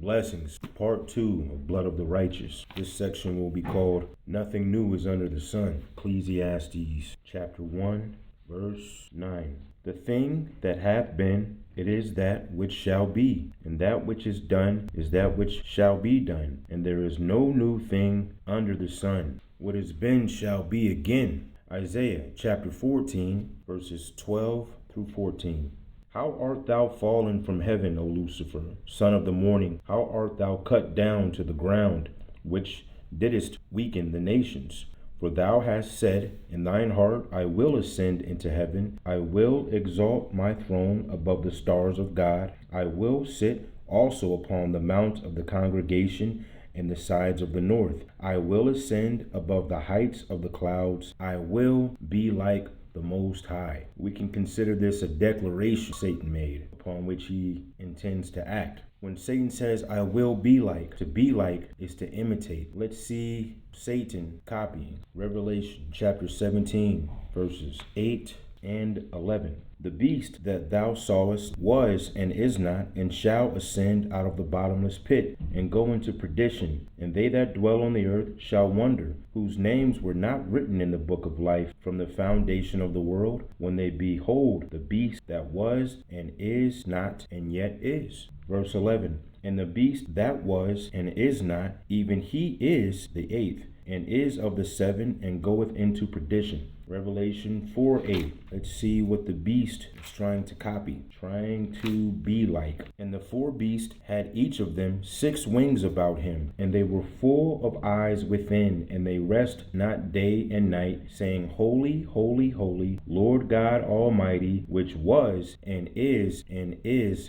Blessings, part 2 of Blood of the Righteous. This section will be called Nothing New is Under the Sun. Ecclesiastes chapter 1, verse 9. The thing that hath been, it is that which shall be, and that which is done is that which shall be done, and there is no new thing under the sun. What has been shall be again. Isaiah chapter 14, verses 12 through 14. How art thou fallen from heaven, O Lucifer, son of the morning? How art thou cut down to the ground, which didst weaken the nations? For thou hast said in thine heart, I will ascend into heaven. I will exalt my throne above the stars of God. I will sit also upon the mount of the congregation in the sides of the north. I will ascend above the heights of the clouds. I will be like the Most High. We can consider this a declaration Satan made, upon which he intends to act. When Satan says, I will be like, to be like is to imitate. Let's see Satan copying. Revelation chapter 17, verses 8 and 11. The beast that thou sawest was and is not, and shall ascend out of the bottomless pit, and go into perdition. And they that dwell on the earth shall wonder, whose names were not written in the book of life from the foundation of the world, when they behold the beast that was and is not, and yet is. Verse 11. And the beast that was and is not, even he is the eighth, and is of the seven, and goeth into perdition. Revelation 4:8. Let's see what the beast is trying to copy, trying to be like. And the four beasts had each of them 6 wings about him, and they were full of eyes within, and they rest not day and night, saying, Holy, holy, holy, Lord God Almighty, which was and is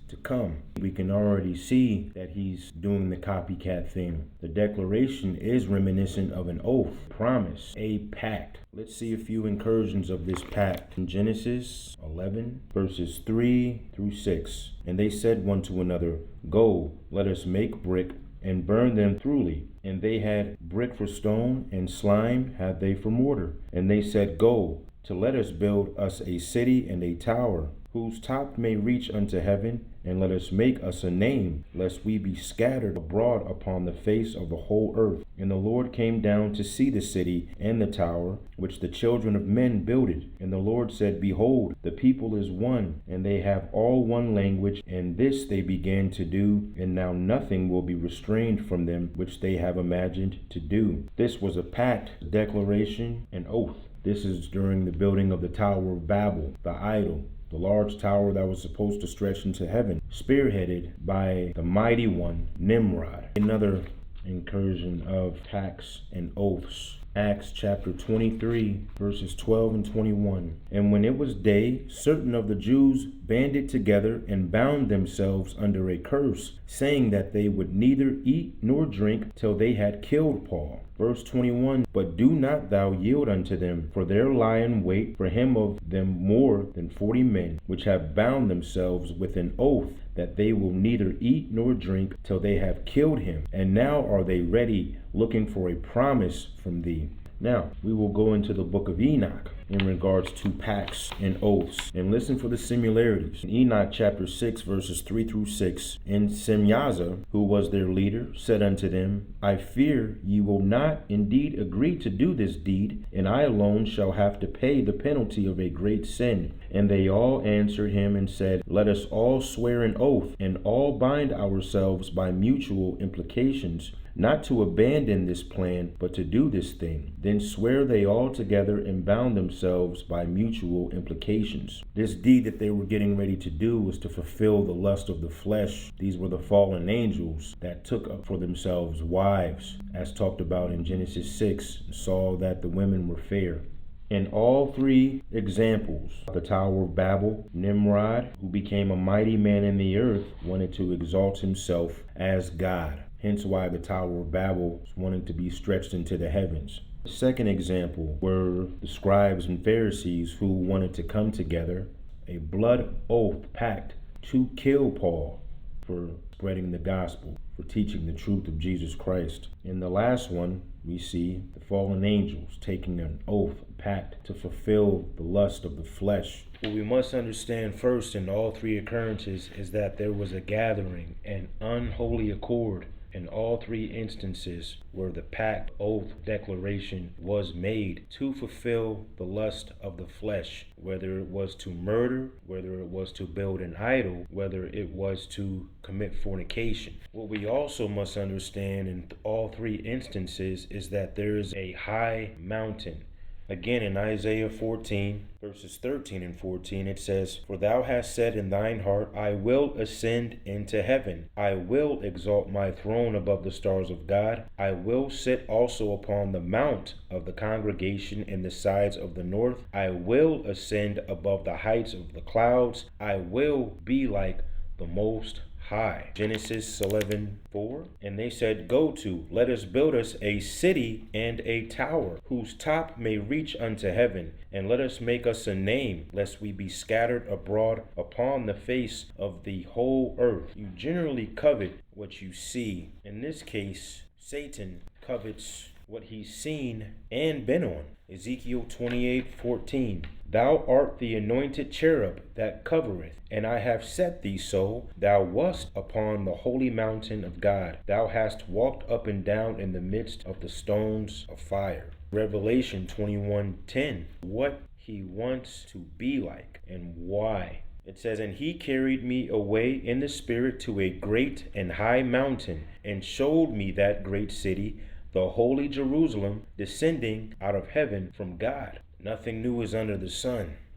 to come. We can already see that he's doing the copycat thing. The declaration is reminiscent of an oath, promise, a pact. Let's see a few incursions of this pact. In Genesis 11, verses 3 through 6. And they said one to another, Go, let us make brick, and burn them thoroughly. And they had brick for stone, and slime had they for mortar. And they said, Go, to let us build us a city and a tower, whose top may reach unto heaven, and let us make us a name, lest we be scattered abroad upon the face of the whole earth. And the Lord came down to see the city and the tower, which the children of men builded. And the Lord said, Behold, the people is one, and they have all one language, and this they began to do, and now nothing will be restrained from them which they have imagined to do. This was a pact, declaration, and oath. This is during the building of the Tower of Babel, the idol, the large tower that was supposed to stretch into heaven, spearheaded by the mighty one, Nimrod. Another incursion of pacts and oaths. Acts chapter 23, verses 12 and 21. And when it was day, certain of the Jews banded together and bound themselves under a curse, saying that they would neither eat nor drink till they had killed Paul. Verse 21. But do not thou yield unto them, for there lie in wait for him of them more than 40 men, which have bound themselves with an oath that they will neither eat nor drink till they have killed him. And now are they ready, looking for a promise from thee. Now, we will go into the book of Enoch in regards to pacts and oaths, and listen for the similarities. In Enoch chapter 6, verses 3 through 6, and Semyaza, who was their leader, said unto them, I fear ye will not indeed agree to do this deed, and I alone shall have to pay the penalty of a great sin. And they all answered him and said, Let us all swear an oath, and all bind ourselves by mutual implications, not to abandon this plan, but to do this thing. Then swear they all together and bound themselves by mutual implications. This deed that they were getting ready to do was to fulfill the lust of the flesh. These were the fallen angels that took up for themselves wives, as talked about in Genesis 6, and saw that the women were fair. In all 3 examples, the Tower of Babel, Nimrod, who became a mighty man in the earth, wanted to exalt himself as God. Hence why the Tower of Babel was wanting to be stretched into the heavens. The second example were the scribes and Pharisees who wanted to come together, a blood oath pact to kill Paul for spreading the gospel, for teaching the truth of Jesus Christ. In the last one, we see the fallen angels taking an oath, a pact to fulfill the lust of the flesh, What we must understand first in all three occurrences is that there was a gathering, an unholy accord in all three instances where the pact, oath, declaration was made to fulfill the lust of the flesh, whether it was to murder, whether it was to build an idol, whether it was to commit fornication. What we also must understand in all three instances is that there is a high mountain. Again, in Isaiah 14, verses 13 and 14, it says, For thou hast said in thine heart, I will ascend into heaven. I will exalt my throne above the stars of God. I will sit also upon the mount of the congregation in the sides of the north. I will ascend above the heights of the clouds. I will be like the Most High. Genesis 11:4. And they said, Go to, let us build us a city and a tower, whose top may reach unto heaven, and let us make us a name, lest we be scattered abroad upon the face of the whole earth. You generally covet what you see. In this case, Satan covets what he's seen and been on. Ezekiel 28:14. Thou art the anointed cherub that covereth, and I have set thee so. Thou wast upon the holy mountain of God. Thou hast walked up and down in the midst of the stones of fire. Revelation 21:10. What he wants to be like and why. It says, And he carried me away in the spirit to a great and high mountain, and showed me that great city, the holy Jerusalem, descending out of heaven from God. Nothing new is under the sun.